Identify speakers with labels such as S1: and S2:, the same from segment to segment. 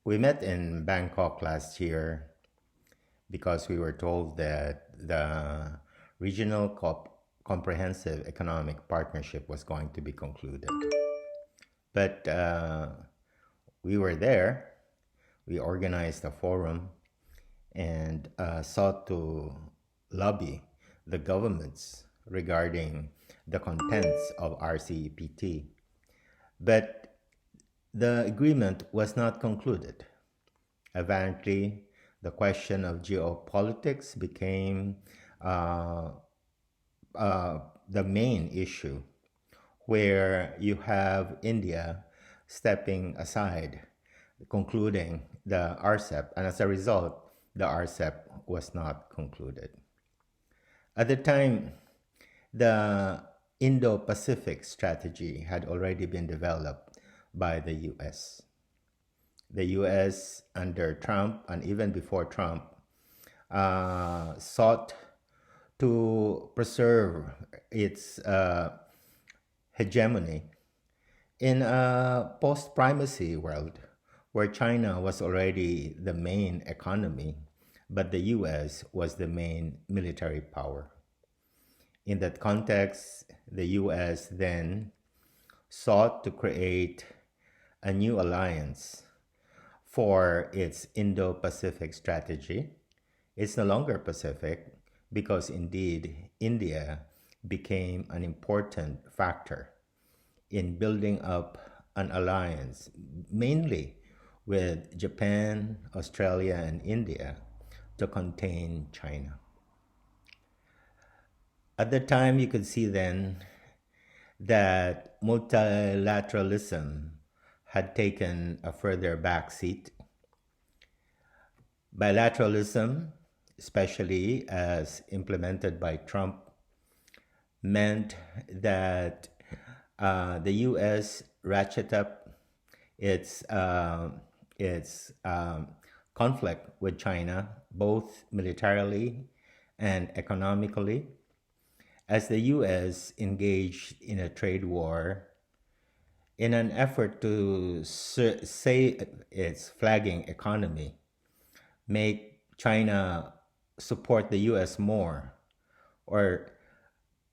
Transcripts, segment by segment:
S1: We met in Bangkok last year because we were told that the regional comprehensive economic partnership was going to be concluded. But we were there, we organized a forum and sought to lobby the governments regarding the contents of RCEPT. But the agreement was not concluded. Apparently, the question of geopolitics became uh, the main issue, where you have India stepping aside, concluding the RCEP, and as a result, the RCEP was not concluded. At the time, the Indo-Pacific strategy had already been developed by the US. The US under Trump and even before Trump sought to preserve its hegemony in a post-primacy world where China was already the main economy, but the US was the main military power. In that context, the US then sought to create a new alliance for its Indo-Pacific strategy. It's no longer Pacific because indeed India became an important factor in building up an alliance, mainly with Japan, Australia, and India to contain China. At the time, you could see then that multilateralism had taken a further backseat. Bilateralism, especially as implemented by Trump, meant that the U.S. ratcheted up its conflict with China, both militarily and economically, as the U.S. engaged in a trade war in an effort to save its flagging economy, make China support the U.S. more, or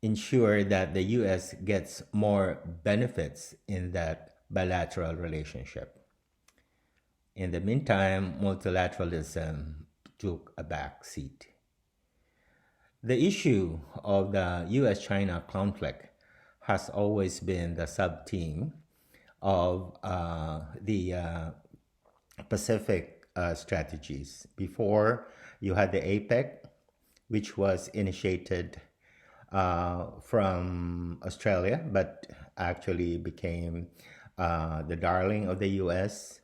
S1: ensure that the U.S. gets more benefits in that bilateral relationship. In the meantime, multilateralism took a back seat. The issue of the US-China conflict has always been the sub-theme of the Pacific strategies. Before, you had the APEC, which was initiated from Australia, but actually became the darling of the US.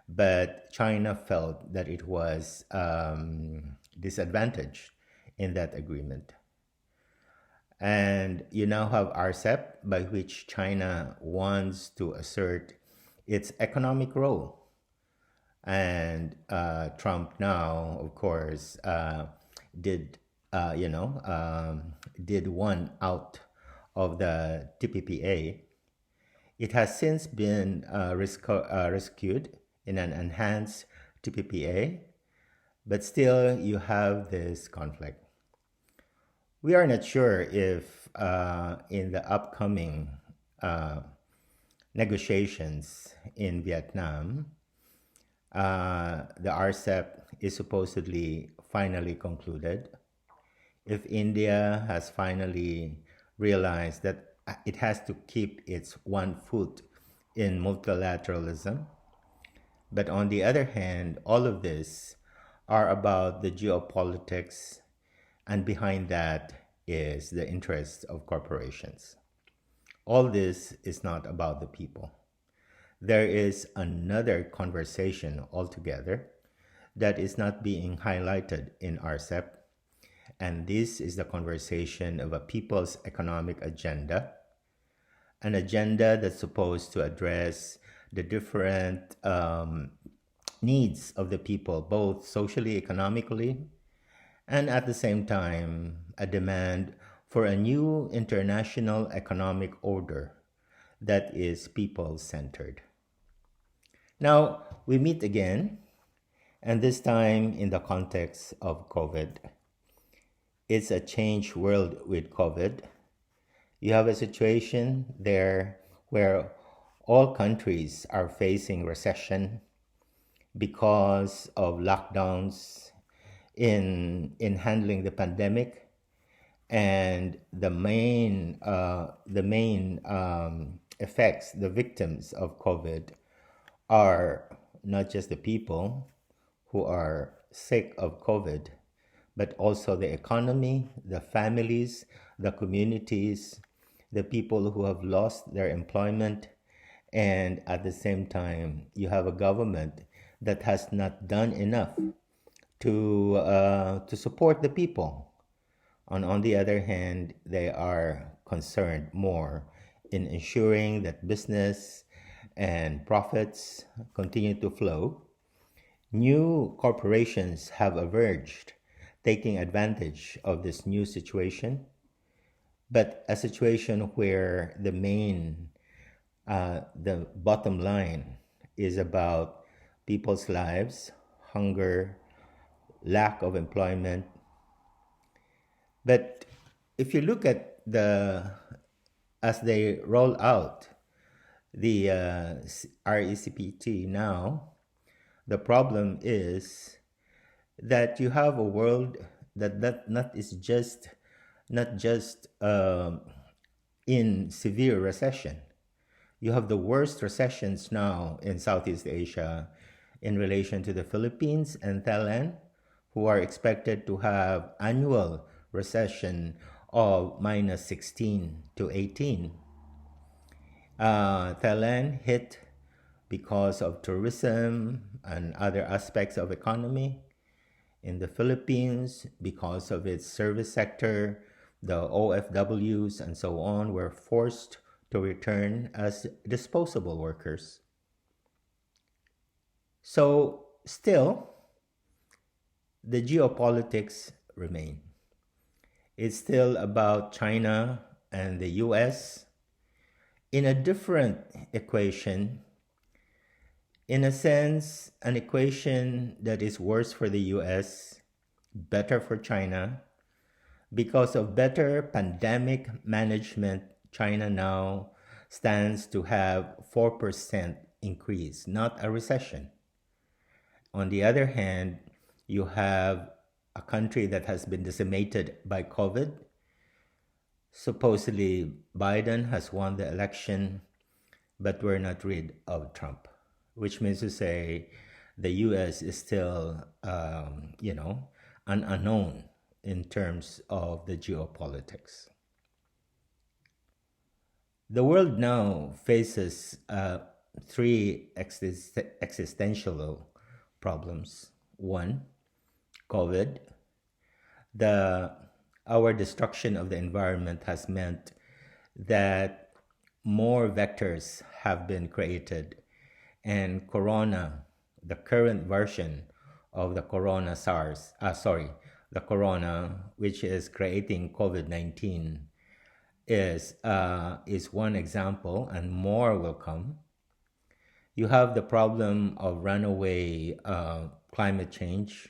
S1: But China felt that it was disadvantaged in that agreement. And you now have RCEP, by which China wants to assert its economic role. And Trump now, of course, did one out of the TPPA. It has since been rescued in an enhanced TPPA, but still you have this conflict. We are not sure if in the upcoming negotiations in Vietnam, the RCEP is supposedly finally concluded. If India has finally realized that it has to keep its one foot in multilateralism. But on the other hand, all of this are about the geopolitics, and behind that is the interests of corporations. All this is not about the people. There is another conversation altogether that is not being highlighted in RCEP, and this is the conversation of a people's economic agenda, an agenda that's supposed to address the different needs of the people, both socially, economically, and at the same time, a demand for a new international economic order that is people-centered. Now, we meet again, and this time in the context of COVID. It's a changed world with COVID. You have a situation there where all countries are facing recession because of lockdowns in handling the pandemic, and the main effects, the victims of COVID, are not just the people who are sick of COVID, but also the economy, the families, the communities, the people who have lost their employment, and at the same time, you have a government that has not done enough to support the people. On the other hand, they are concerned more in ensuring that business and profits continue to flow. New corporations have emerged, taking advantage of this new situation, but a situation where the bottom line is about people's lives, hunger, lack of employment. But if you look at as they roll out the RECPT now, the problem is that you have a world that not just in severe recession. You have the worst recessions now in Southeast Asia in relation to the Philippines and Thailand, who are expected to have annual recession of minus 16 to 18. Thailand hit because of tourism and other aspects of economy. In the Philippines, because of its service sector, the OFWs and so on were forced to return as disposable workers. So still, the geopolitics remain. It's still about China and the US in a different equation, in a sense, an equation that is worse for the US, better for China. Because of better pandemic management, China now stands to have 4% increase, not a recession. On the other hand, you have a country that has been decimated by COVID. Supposedly, Biden has won the election, but we're not rid of Trump, which means to say the US is still, an unknown in terms of the geopolitics. The world now faces three existential problems. One, COVID. Our destruction of the environment has meant that more vectors have been created, and corona, the current version of the corona the corona, which is creating COVID-19, is one example, and more will come. You have the problem of runaway climate change,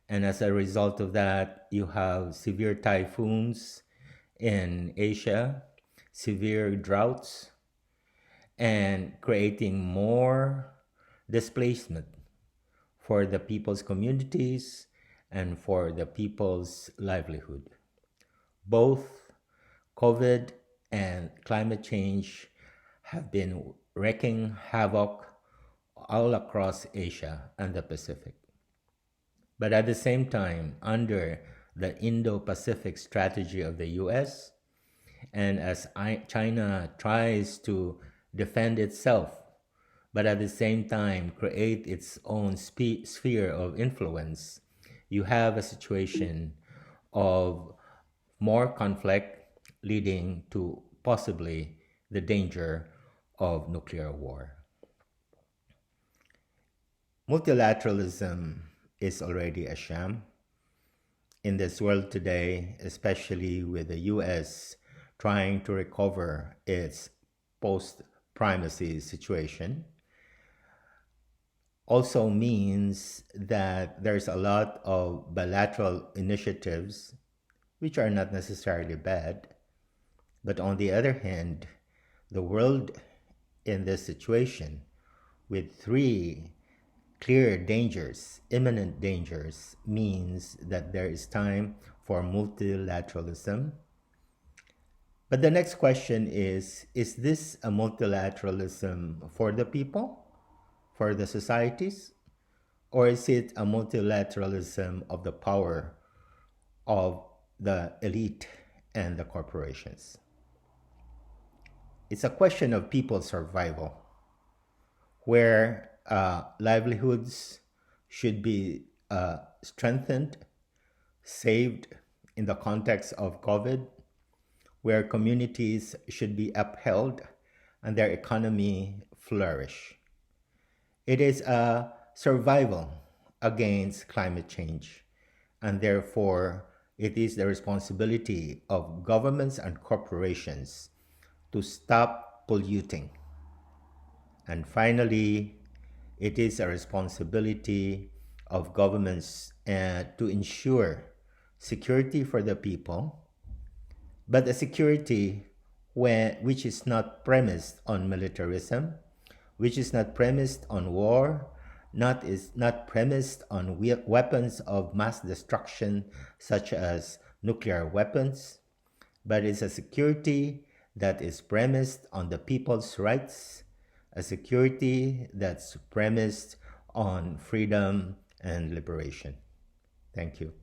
S1: and as a result of that, you have severe typhoons in Asia, severe droughts, and creating more displacement for the people's communities and for the people's livelihood. Both COVID and climate change have been wreaking havoc all across Asia and the Pacific. But at the same time, under the Indo-Pacific strategy of the US, and as China tries to defend itself, but at the same time create its own sphere of influence, you have a situation of more conflict leading to possibly the danger of nuclear war. Multilateralism is already a sham in this world today, especially with the US trying to recover its post-primacy situation. also means that there's a lot of bilateral initiatives, which are not necessarily bad. But on the other hand, the world in this situation with three clear dangers, imminent dangers, means that there is time for multilateralism. But the next question is this a multilateralism for the people, for the societies, or is it a multilateralism of the power of the elite and the corporations? It's a question of people's survival, where livelihoods should be strengthened, saved in the context of COVID, where communities should be upheld and their economy flourish. It is a survival against climate change, and therefore it is the responsibility of governments and corporations to stop polluting. And finally, it is a responsibility of governments to ensure security for the people, but a security which is not premised on militarism, which is not premised on war, is not premised on weapons of mass destruction such as nuclear weapons, but is a security that is premised on the people's rights, a security that's premised on freedom and liberation. Thank you.